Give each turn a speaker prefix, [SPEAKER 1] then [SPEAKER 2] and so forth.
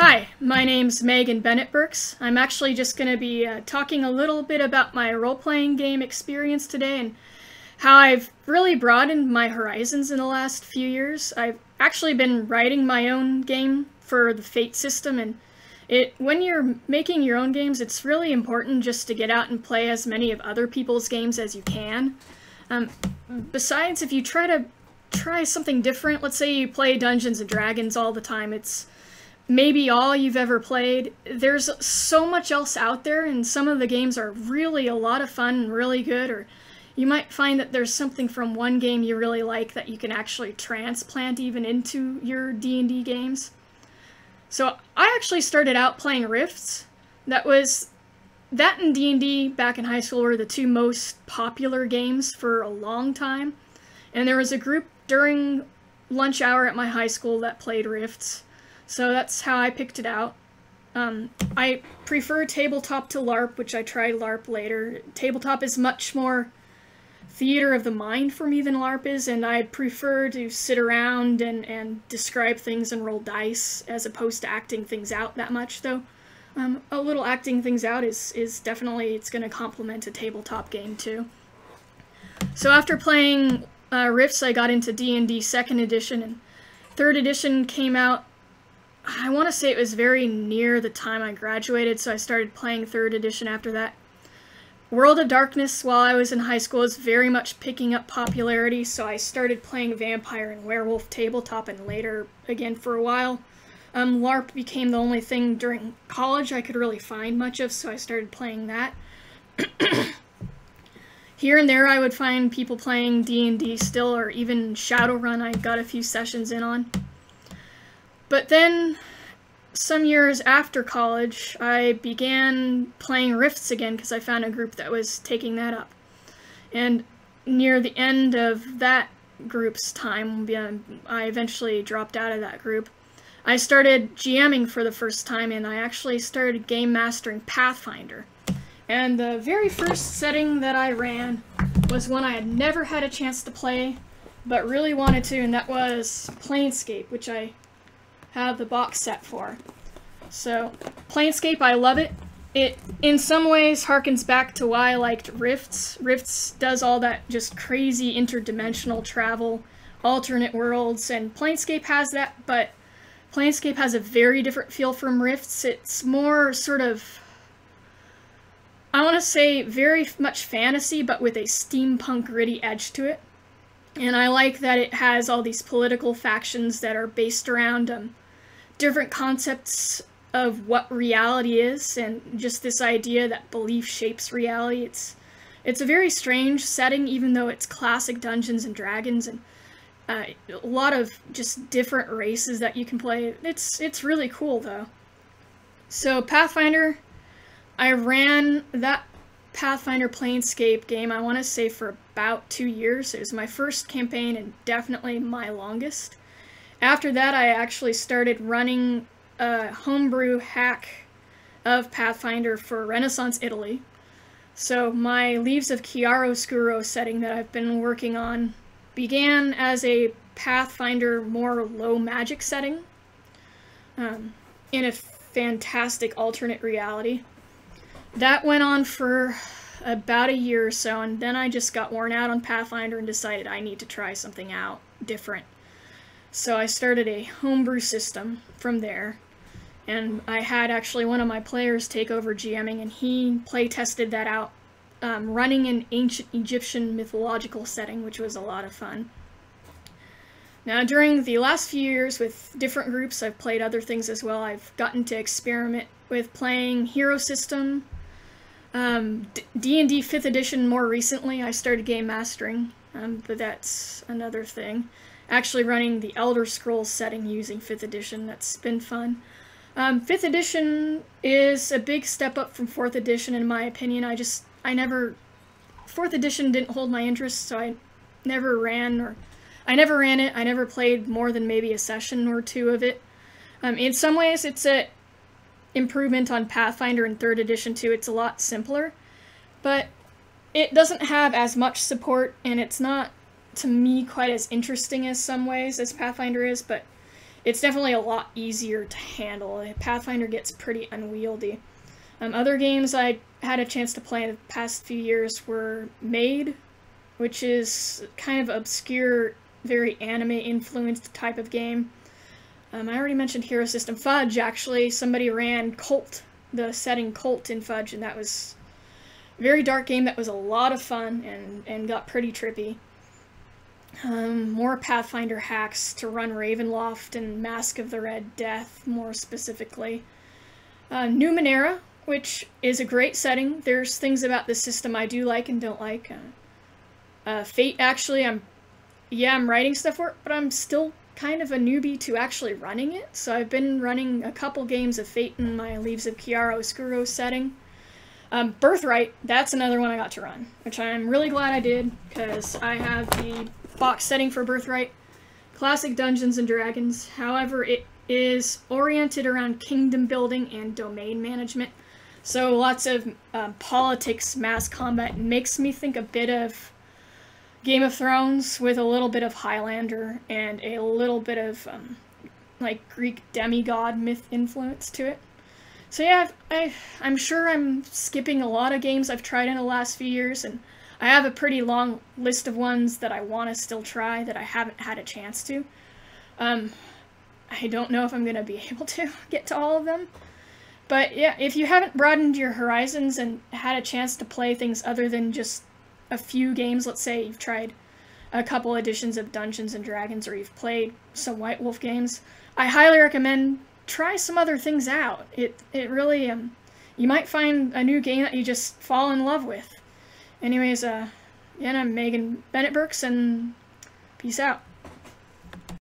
[SPEAKER 1] Hi, my name's Megan Bennett-Burks. I'm actually just going to be talking a little bit about my role-playing game experience today and how I've really broadened my horizons in the last few years. I've actually been writing my own game for the Fate system, and when you're making your own games, it's really important just to get out and play as many of other people's games as you can. Besides, if you try something different, let's say you play Dungeons & Dragons all the time, it's maybe all you've ever played. There's so much else out there, and some of the games are really a lot of fun and really good, or you might find that there's something from one game you really like that you can actually transplant even into your D&D games. So I actually started out playing Rifts. That and D&D back in high school were the two most popular games for a long time, and there was a group during lunch hour at my high school that played Rifts. So that's how I picked it out. I prefer tabletop to LARP, which I tried LARP later. Tabletop is much more theater of the mind for me than LARP is, and I prefer to sit around and describe things and roll dice as opposed to acting things out that much, though. A little acting things out is definitely, it's going to complement a tabletop game too. So after playing Rifts, I got into D&D 2nd edition, and 3rd edition came out. I want to say it was very near the time I graduated, so I started playing 3rd edition after that. World of Darkness, while I was in high school, was very much picking up popularity, so I started playing Vampire and Werewolf tabletop, and later, again for a while, LARP became the only thing during college I could really find much of, so I started playing that. Here and there I would find people playing D&D still, or even Shadowrun I got a few sessions in on. But then, some years after college, I began playing Rifts again because I found a group that was taking that up. And near the end of that group's time, I eventually dropped out of that group. I started GMing for the first time, and I actually started game mastering Pathfinder. And the very first setting that I ran was one I had never had a chance to play, but really wanted to, and that was Planescape, which I have the box set for. So, Planescape, I love it. It, in some ways, harkens back to why I liked Rifts. Rifts does all that just crazy interdimensional travel, alternate worlds, and Planescape has that, but Planescape has a very different feel from Rifts. It's more sort of, I want to say, very much fantasy, but with a steampunk gritty edge to it. And I like that it has all these political factions that are based around different concepts of what reality is, and just this idea that belief shapes reality. It's a very strange setting, even though it's classic Dungeons and Dragons, and a lot of just different races that you can play. It's really cool, though. So Pathfinder, I ran that Pathfinder Planescape game, I want to say, for about 2 years. It was my first campaign and definitely my longest. After that, I actually started running a homebrew hack of Pathfinder for Renaissance Italy. So my Leaves of Chiaroscuro setting that I've been working on began as a Pathfinder more low magic setting in a fantastic alternate reality. That went on for about a year or so, and then I just got worn out on Pathfinder and decided I need to try something out different. So I started a homebrew system from there, and I had actually one of my players take over GMing, and he play tested that out, running an ancient Egyptian mythological setting, which was a lot of fun. Now, during the last few years with different groups, I've played other things as well. I've gotten to experiment with playing Hero System, D&D 5th edition more recently. I started game mastering, but that's another thing. Actually running the Elder Scrolls setting using 5th edition, that's been fun. 5th edition is a big step up from 4th edition in my opinion. 4th edition didn't hold my interest, so I never ran it. I never played more than maybe a session or two of it. In some ways, it's a improvement on Pathfinder in 3rd edition too. It's a lot simpler, but it doesn't have as much support, and it's not, to me, quite as interesting as some ways as Pathfinder is, but it's definitely a lot easier to handle. Pathfinder gets pretty unwieldy. Other games I had a chance to play in the past few years were Made, which is kind of obscure, very anime-influenced type of game. I already mentioned Hero System. Fudge, actually, somebody ran Cult, the setting Cult in Fudge, and that was a very dark game that was a lot of fun and got pretty trippy. More Pathfinder hacks to run Ravenloft and Mask of the Red Death, more specifically. Numenera, which is a great setting. There's things about this system I do like and don't like. Fate, actually, I'm writing stuff for it, but I'm still kind of a newbie to actually running it. So I've been running a couple games of Fate in my Leaves of Chiaroscuro setting. Birthright, that's another one I got to run, which I'm really glad I did, because I have the box setting for Birthright, classic Dungeons and Dragons. However, it is oriented around kingdom building and domain management. So lots of politics, mass combat. Makes me think a bit of Game of Thrones with a little bit of Highlander and a little bit of like Greek demigod myth influence to it. So yeah, I'm sure I'm skipping a lot of games I've tried in the last few years, and I have a pretty long list of ones that I want to still try that I haven't had a chance to. I don't know if I'm going to be able to get to all of them. But yeah, if you haven't broadened your horizons and had a chance to play things other than just a few games, let's say you've tried a couple editions of Dungeons and Dragons or you've played some White Wolf games, I highly recommend try some other things out. It really, you might find a new game that you just fall in love with. Anyways, I'm Megan Bennett-Burks, and peace out.